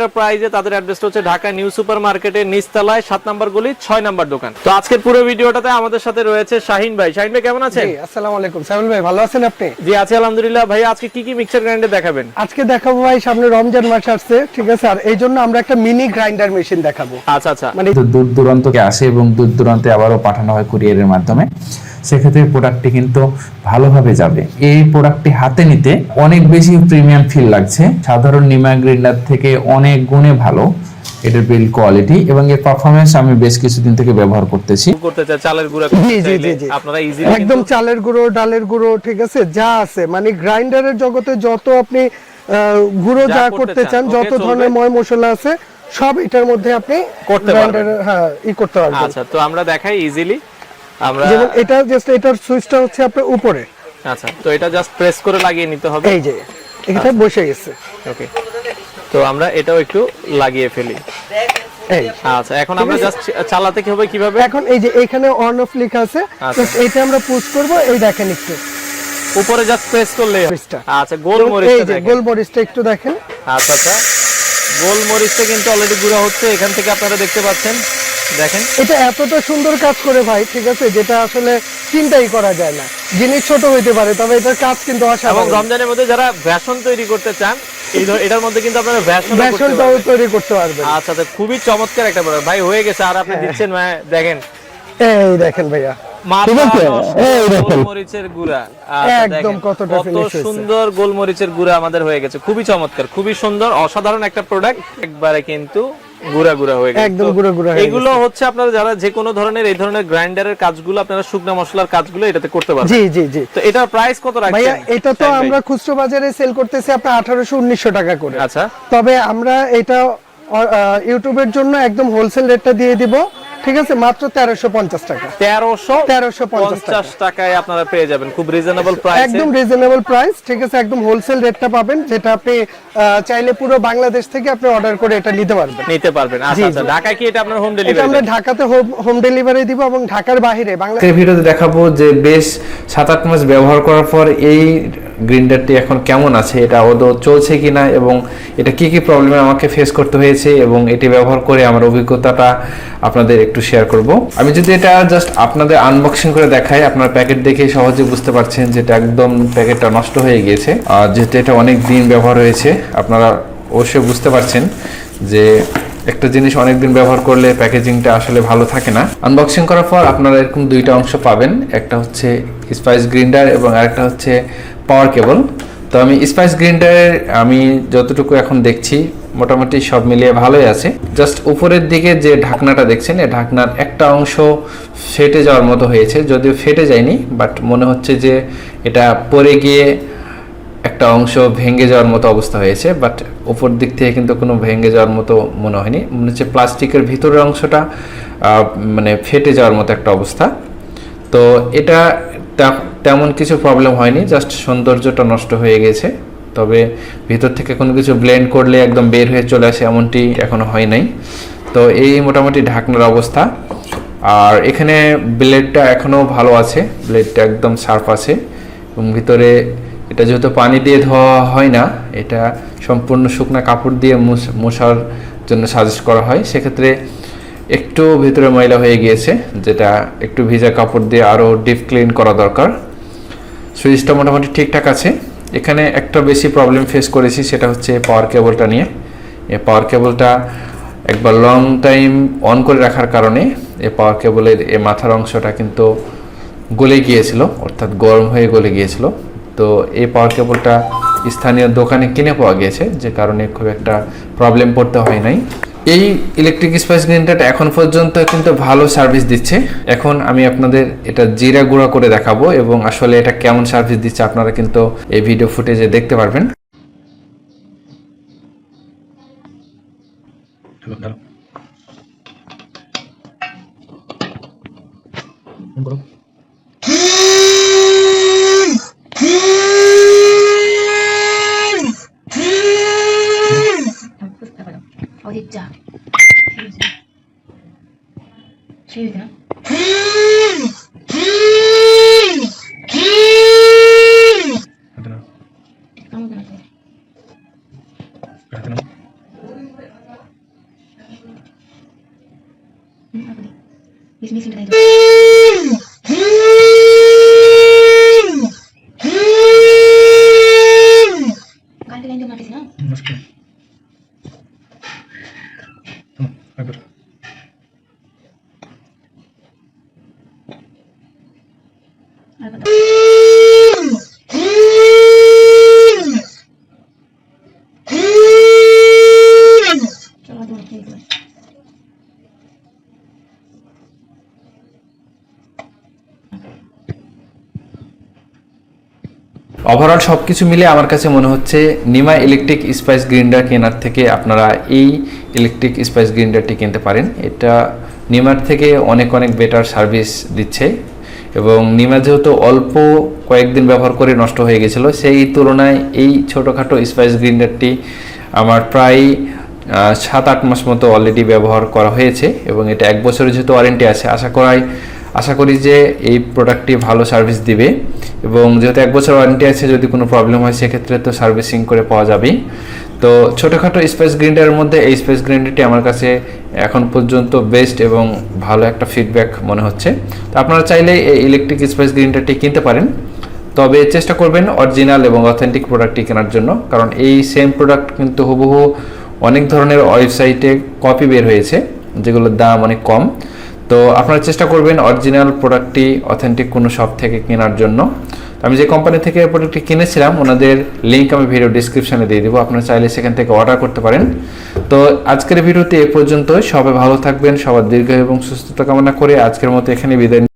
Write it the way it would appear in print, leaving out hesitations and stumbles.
এন্টারপ্রাইজে, তাদের অ্যাড্রেসটা হচ্ছে ঢাকা নিউ সুপার মার্কেটের নিচতলায় 7 নম্বর গলি 6 নম্বর দোকান। তো আজকের পুরো ভিডিওটাতে আমাদের সাথে রয়েছে শাহিন ভাই। শাহিন ভাই কেমন আছেন? জি আসসালামু আলাইকুম। সাইমুল ভাই ভালো আছেন আপনি? জি আছি আলহামদুলিল্লাহ। ভাই আজকে কি কি মিক্সার গ্রাইন্ডার দেখাবেন? আজকে দেখাবো ভাই, সামনে রমজান মাস আসছে, ঠিক আছে, আর এই জন্য আমরা একটা মিনি গ্রাইন্ডার মেশিন দেখাবো। আচ্ছা আচ্ছা, মানে দূর দূরান্তকে আসে এবং দূর দূরান্তে আবারও পাঠানো হয় কুরিয়ারের মাধ্যমে। সেক্ষেত্রে প্রোডাক্টটি কিন্তু ভালোভাবে যাবে। এই প্রোডাক্টটি হাতে নিতে অনেক বেশি প্রিমিয়াম ফিল লাগছে, সাধারণ নিমা গ্রাইন্ডার থেকে অনেক গুণে ভালো এটার বিল্ড কোয়ালিটি এবং এর পারফরম্যান্স আমি বেশ কিছুদিন থেকে ব্যবহার করতেছি। করতে চাই চালের গুঁড়া জি করতে জি চাইলে জি জি আপনারা ইজিলি একদম চালের গুঁড়ো, ডালের গুঁড়ো, ঠিক আছে, যা আছে মানে গ্রাইন্ডারের জগতে যত আপনি গুঁড়ো যা যা করতে করতে চান, চান, ওকে, যত চলবে। ধরনের ময় মশলা আছে সব এটার মধ্যে আপনি করতে গ্রাইন্ডার হ্যাঁ করতে পারবেন। আচ্ছা, তো আমরা দেখাই ইজিলি। আমরা যেমন এটা জাস্ট এটার সুইচটা হচ্ছে আপনার উপরে। আচ্ছা, তো এটা জাস্ট প্রেস করে লাগিয়ে নিতে হবে। এই যে এটা বসে গেছে। ওকে, তো আমরা এটাও একটু লাগিয়ে ফেলি। এই আচ্ছা, এখন আমরা জাস্ট চালাতে কি হবে কিভাবে? এখন এই যে এখানে অন অফ লেখা আছে, আচ্ছা। জাস্ট এটা আমরা পুশ করব। এই দেখেন একটু উপরে জাস্ট প্রেস করলে। মরিচটা। আচ্ছা, গোল এই মরিচটা যে দেখেন। গোল মরিচটা একটু দেখেন। আচ্ছা আচ্ছা, গোল মরিচটা কিন্তু অলরেডি গুঁড়া হচ্ছে, এখান থেকে আপনারা দেখতে পাচ্ছেন। দেখেন এটা এতটা সুন্দর কাজ করে ভাই, ঠিক আছে, যেটা আসলে চিন্তাই করা যায় না। জিনিস ছোট হইতে পারে, তবে এটার কাজ কিন্তু এবং অসাধারণ। রমজানের মধ্যে যারা বেসন তৈরি করতে চান, এটার মধ্যে কিন্তু আপনারা বেসনটাও তৈরি করতে পারবেন। আচ্ছা, তো খুবই চমৎকার একটা প্রোডাক্ট ভাই, হয়ে গেছে। আর আপনি দিচ্ছেন দেখেন, এই দেখেন ভাইয়া, মাত্র ঠিক আছে? 10 এই দেখেন। গোলমরিচের গুঁড়া। আচ্ছা, একদম দেখেন কতটা কত finish হয়েছে। সুন্দর গোলমরিচের গুঁড়া আমাদের হয়ে গেছে। খুবই চমৎকার, খুবই সুন্দর, অসাধারণ একটা প্রোডাক্ট। একবারে কিন্তু গুঁড়া গুঁড়া হয়ে গেছে। একদম তো গুঁড়া গুঁড়া হয়ে এগুলো হচ্ছে আপনারা যারা যে কোনো ধরনের এই ধরনের গ্রাইন্ডারের কাজগুলো, আপনারা শুকনা মশলার কাজগুলো এটাতে করতে পারবেন। জি জি জি। তো এটার প্রাইস কত রাখছেন ভাইয়া এটা তো শাহিন ভাই? আমরা খুচরো বাজারে সেল করতেছি আপনার 1800-1900 টাকা করে। আচ্ছা, তবে আমরা এটা ইউটিউবের জন্য একদম হোলসেল রেটটা দিয়ে দিব, ঠিক আছে, মাত্র 1350 টাকা। 1350 টাকায় আপনারা পেয়ে যাবেন, খুব রিজনেবল প্রাইসে। একদম রিজনেবল প্রাইস, ঠিক আছে, একদম হোলসেল রেটটা পাবেন, যেটা আপনি চাইলে পুরো বাংলাদেশ থেকে আপনি অর্ডার করে এটা নিতে পারবেন। আচ্ছা আচ্ছা, ঢাকায় কি এটা আপনার হোম এটা ডেলিভারি? আমরা ঢাকাতে হোম ডেলিভারি দিব এবং ঢাকার বাইরে আজকের ভিডিওতে দেখাবো যে বেশ 7-8 মাস ব্যবহার করার পর এই গ্রাইন্ডারটি এখন কেমন আছে, এটা আদৌ চলছে কিনা এবং এটা কি কি প্রবলেমে আমাকে ফেস করতে হয়েছে এবং এটি ব্যবহার করে আমার অভিজ্ঞতাটা আপনাদের একটু শেয়ার করব। আমি যদি এটা জাস্ট আপনাদের আনবক্সিং করে দেখাই, আপনার প্যাকেট দেখে সহজে বুঝতে পারছেন যে এটা একদম প্যাকেটটা নষ্ট হয়ে গিয়েছে। আর যেহেতু এটা অনেক দিন ব্যবহার হয়েছে, আপনারা অবশ্যই বুঝতে পারছেন যে একটা জিনিস অনেকদিন ব্যবহার করলে প্যাকেজিংটা আসলে ভালো থাকে না। আনবক্সিং করার পর আপনারা এরকম দুইটা অংশ পাবেন, একটা হচ্ছে স্পাইস গ্রাইন্ডার এবং আরেকটা হচ্ছে পাওয়ার কেবল। তো আমি স্পাইস গ্রাইন্ডারের আমি যতটুকু এখন দেখছি মোটামুটি সব মিলিয়ে ভালোই আছে। জাস্ট উপরের দিকে যে ঢাকনাটা দেখছেন, এই ঢাকনার একটা অংশ ফেটে যাওয়ার মতো হয়েছে, যদিও ফেটে যায়নি, বাট মনে হচ্ছে যে এটা পড়ে গিয়ে একটা অংশ ভেঙে যাওয়ার মতো অবস্থা হয়েছে, বাট উপর দিক থেকে কিন্তু কোনো ভেঙে যাওয়ার মতো মনে হয়নি। মনে হচ্ছে প্লাস্টিকের ভিতরের অংশটা মানে ফেটে যাওয়ার মতো একটা অবস্থা। তো এটা তেমন কিছু প্রবলেম হয়নি, জাস্ট সৌন্দর্যটা নষ্ট হয়ে গেছে। তবে ভিতর থেকে কোনো কিছু ব্লেন্ড করলে একদম বের হয়ে চলে আসে এমনটি এখনো হয় নাই। তো এই মোটামুটি ঢাকনার অবস্থা। আর এখানে ব্লেডটা এখনো ভালো আছে, ব্লেডটা একদম শার্প আছে এবং ভিতরে এটা যেহেতু পানি দিয়ে ধোয়া হয় না, এটা সম্পূর্ণ শুকনা কাপড় দিয়ে মোছার জন্য সাজেস্ট করা হয়। সেক্ষেত্রে একটু ভিতরে ময়লা হয়ে গিয়েছে, যেটা একটু ভিজা কাপড় দিয়ে আরও ডিপ ক্লিন করা দরকার। সুইচটা মোটামুটি ঠিকঠাক আছে। এখানে একটা বেশি প্রবলেম ফেস করেছি, সেটা হচ্ছে পাওয়ার কেবলটা নিয়ে। এই পাওয়ার কেবলটা একবার লং টাইম অন করে রাখার কারণে এই পাওয়ার কেবলের এই মাথার অংশটা কিন্তু গলে গিয়েছিল, অর্থাৎ গরম হয়ে গলে গিয়েছিল। তো এই পাওয়ার কেবলটা স্থানীয় দোকানে কিনে পাওয়া গিয়েছে, যে কারণে খুব একটা প্রবলেম পড়তে হয় নাই। এই ইলেকট্রিক স্পাইস গ্রাইন্ডারটা এখন পর্যন্ত কিন্তু ভালো সার্ভিস দিচ্ছে। এখন আমি আপনাদের এটা জিরা গুঁড়া করে দেখাবো এবং আসলে এটা কেমন সার্ভিস দিচ্ছে আপনারা কিন্তু এই ভিডিও ফুটেজে দেখতে পারবেন। 어딨죠? 시우자. 아무거나 돼. Apa nih? Bisnis ini tadi. Ganti lain mati sih, no? Muskil. Agar. Apa tuh? Coba dulu, gitu. Overall সব কিছু মিলে আমার কাছে মনে হচ্ছে নিমা ইলেকট্রিক স্পাইস গ্রাইন্ডার কেনার থেকে আপনারা এই ইলেকট্রিক স্পাইস গ্রাইন্ডারটি কিনতে পারেন। এটা নিমার থেকে অনেক অনেক বেটার সার্ভিস দিচ্ছে এবং নিমা যেহেতু অল্প কয়েকদিন ব্যবহার করে নষ্ট হয়ে গেছিলো, সেই তুলনায় এই ছোটোখাটো স্পাইস গ্রাইন্ডারটি আমার প্রায় 7-8 মাস মতো অলরেডি ব্যবহার করা হয়েছে এবং এটা 1 বছরের যেহেতু ওয়ারেন্টি আছে, আশা করি যে এই প্রোডাক্টটি ভালো সার্ভিস দিবে এবং যেহেতু 1 বছর ওয়ারেন্টি আছে, যদি কোনো প্রবলেম হয় সেক্ষেত্রে তো সার্ভিসিং করে পাওয়া যাবে। তো ছোটোখাটো স্পাইস গ্রাইন্ডারের মধ্যে এই স্পাইস গ্রাইন্ডারটি আমার কাছে এখন পর্যন্ত বেস্ট এবং ভালো একটা ফিডব্যাক মনে হচ্ছে। তো আপনারা চাইলে এই ইলেকট্রিক স্পাইস গ্রাইন্ডারটি কিনতে পারেন, তবে চেষ্টা করবেন অরিজিনাল এবং অথেন্টিক প্রোডাক্টটি কেনার জন্য, কারণ এই সেম প্রোডাক্ট কিন্তু হুবহু অনেক ধরনের ওয়েবসাইটে কপি বের হয়েছে যেগুলোর দাম অনেক কম। তো আপনারা চেষ্টা করবেন অরিজিনাল প্রোডাক্টটি অথেন্টিক কোনো শপ থেকে কেনার জন্য। আমি যে কোম্পানি থেকে প্রোডাক্টটি কিনেছিলাম ওনাদের লিঙ্ক আমি ভিডিও ডিসক্রিপশনে দিয়ে দেবো, আপনারা চাইলে সেখান থেকে অর্ডার করতে পারেন। তো আজকের ভিডিওতে এ পর্যন্ত, সবাই ভালো থাকবেন, সবার দীর্ঘ এবং সুস্থতা কামনা করে আজকের মতো এখানে বিদায়।